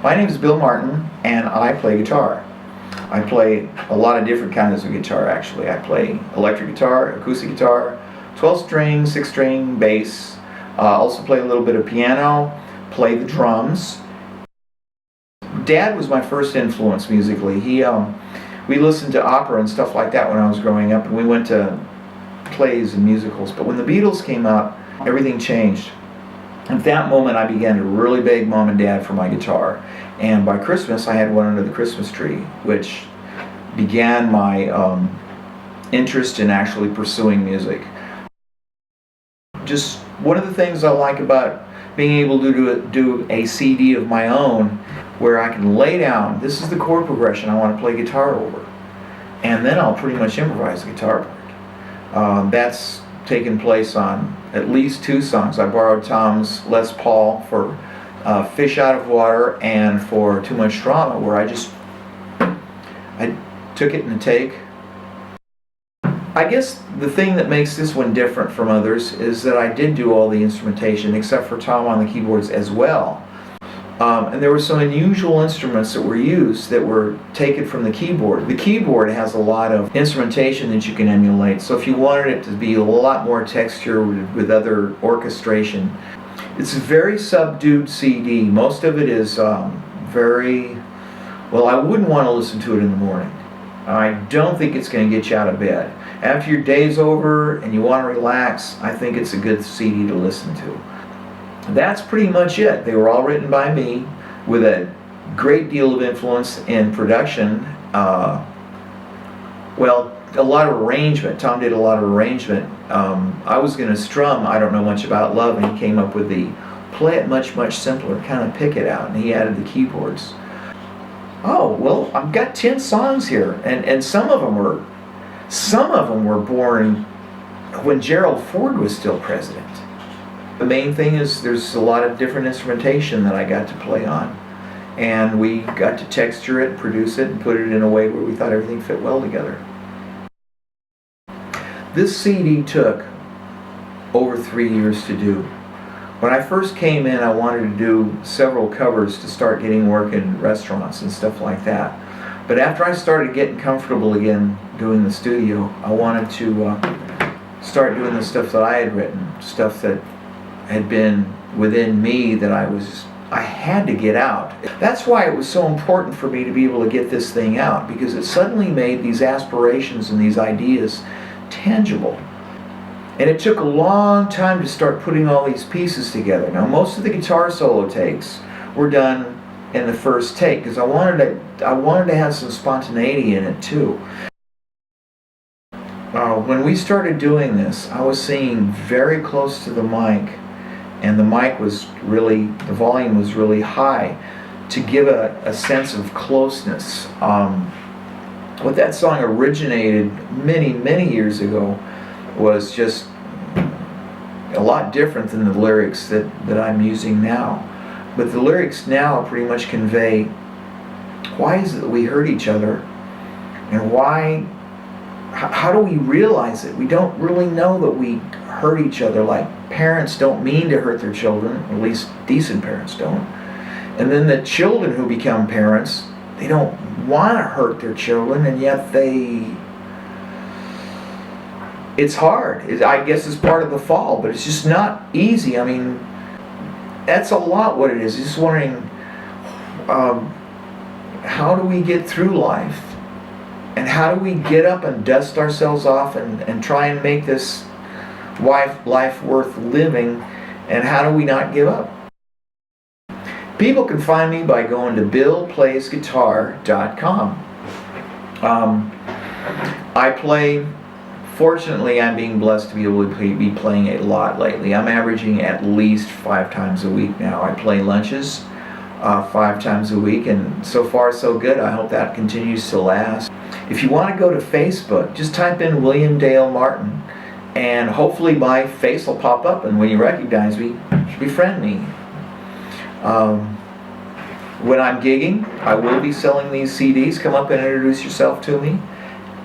My name is Bill Martin, and I play guitar. I play a lot of different kinds of guitar, actually. I play electric guitar, acoustic guitar, 12-string, 6-string, bass. Also play a little bit of piano, play the drums. Dad was my first influence musically. We listened to opera and stuff like that when I was growing up, and we went to plays and musicals. But when the Beatles came out, everything changed. At that moment, I began to really beg Mom and Dad for my guitar. And by Christmas, I had one under the Christmas tree, which began my interest in actually pursuing music. Just one of the things I like about being able to do a CD of my own, where I can lay down, this is the chord progression I want to play guitar over, and then I'll pretty much improvise the guitar part. That's taken place on at least 2 songs. I borrowed Tom's Les Paul for Fish Out of Water and for Too Much Drama, where I took it in a take. I guess the thing that makes this one different from others is that I did do all the instrumentation except for Tom on the keyboards as well. And there were some unusual instruments that were used that were taken from the keyboard. The keyboard has a lot of instrumentation that you can emulate, so if you wanted it to be a lot more texture with other orchestration. It's a very subdued CD. Most of it is very, well, I wouldn't want to listen to it in the morning. I don't think it's going to get you out of bed. After your day's over and you want to relax, I think it's a good CD to listen to. That's pretty much it. They were all written by me with a great deal of influence in production. Well, a lot of arrangement. Tom did a lot of arrangement. I was going to strum I Don't Know Much About Love, and he came up with the play it much, much simpler, kind of pick it out, and he added the keyboards. Oh, well, I've got 10 songs here, and some of them were born when Gerald Ford was still president. The main thing is there's a lot of different instrumentation that I got to play on, and we got to texture it, produce it, and put it in a way where we thought everything fit well together. This CD took over 3 years to do. When I first came in, I wanted to do several covers to start getting work in restaurants and stuff like that. But after I started getting comfortable again doing the studio, I wanted to start doing the stuff that I had written, stuff that had been within me that I had to get out. That's why it was so important for me to be able to get this thing out, because it suddenly made these aspirations and these ideas tangible. And it took a long time to start putting all these pieces together. Now, most of the guitar solo takes were done in the first take, because I wanted to have some spontaneity in it too. When we started doing this, I was singing very close to the mic, and the the volume was really high to give a sense of closeness. What that song originated many, many years ago was just a lot different than the lyrics that I'm using now. But the lyrics now pretty much convey why is it that we hurt each other, and how do we realize it? We don't really know that we hurt each other. Like, parents don't mean to hurt their children, at least decent parents don't. And then the children who become parents, they don't want to hurt their children, and yet it's hard. I guess it's part of the fall, but it's just not easy. I mean, that's a lot what it is. Just wondering, how do we get through life? And how do we get up and dust ourselves off and try and make this life worth living? And how do we not give up? People can find me by going to billplaysguitar.com. Fortunately, I'm being blessed to be able to be playing a lot lately. I'm averaging at least 5 times a week now. I play lunches 5 times a week, and so far so good. I hope that continues to last. If you want to go to Facebook, just type in William Dale Martin, and hopefully my face will pop up, and when you recognize me, befriend me. When I'm gigging, I will be selling these CDs. Come up and introduce yourself to me,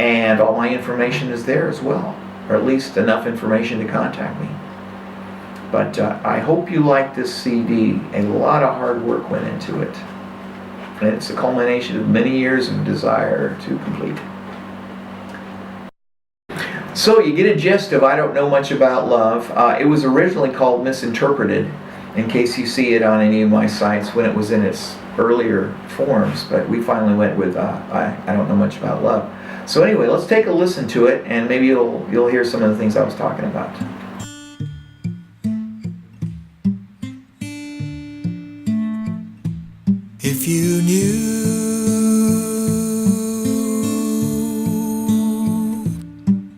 and all my information is there as well, or at least enough information to contact me. But I hope you like this CD. A lot of hard work went into it. And it's a culmination of many years of desire to complete. So you get a gist of I Don't Know Much About Love. It was originally called Misinterpreted, in case you see it on any of my sites when it was in its earlier forms, but we finally went with I Don't Know Much About Love. So anyway, let's take a listen to it, and maybe you'll hear some of the things I was talking about. If you knew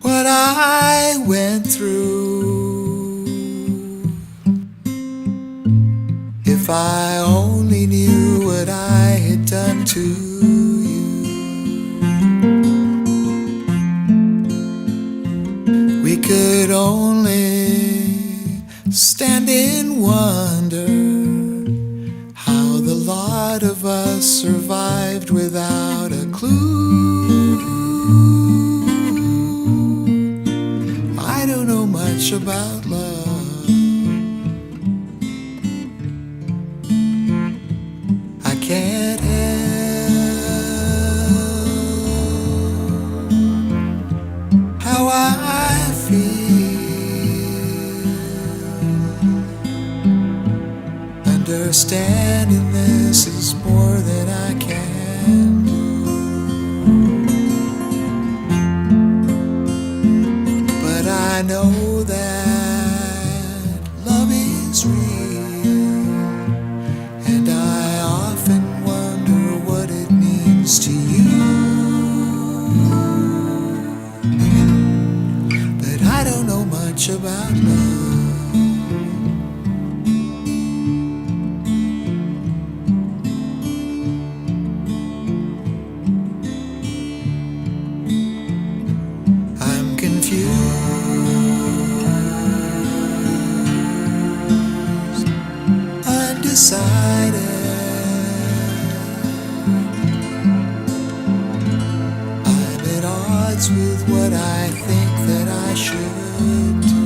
what I went through, if I only knew what I had done to you, we could only stand in wonder how the lot of us survived without a clue. I don't know much about love. I can't help how I feel. Understanding this is more than I can do. But I know that love is real, and I often wonder what it means to you. But I don't know much about love. Confused, undecided. I'm at odds with what I think that I should do.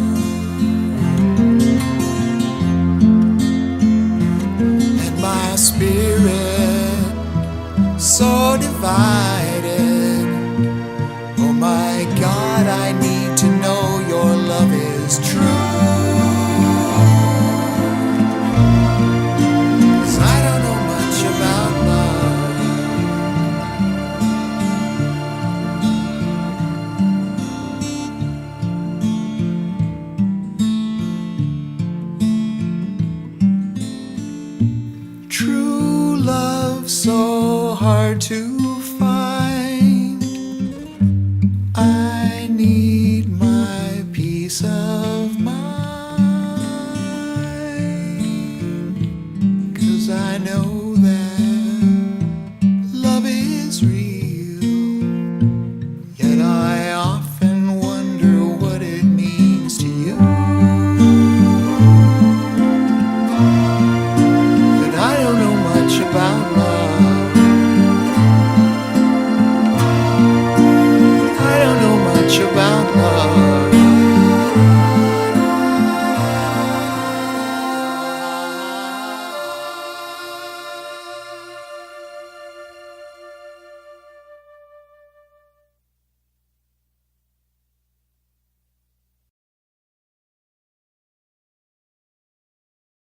And my spirit so divided. Oh my God, I need to know your love is true. 'Cause I don't know much about love. True love so hard to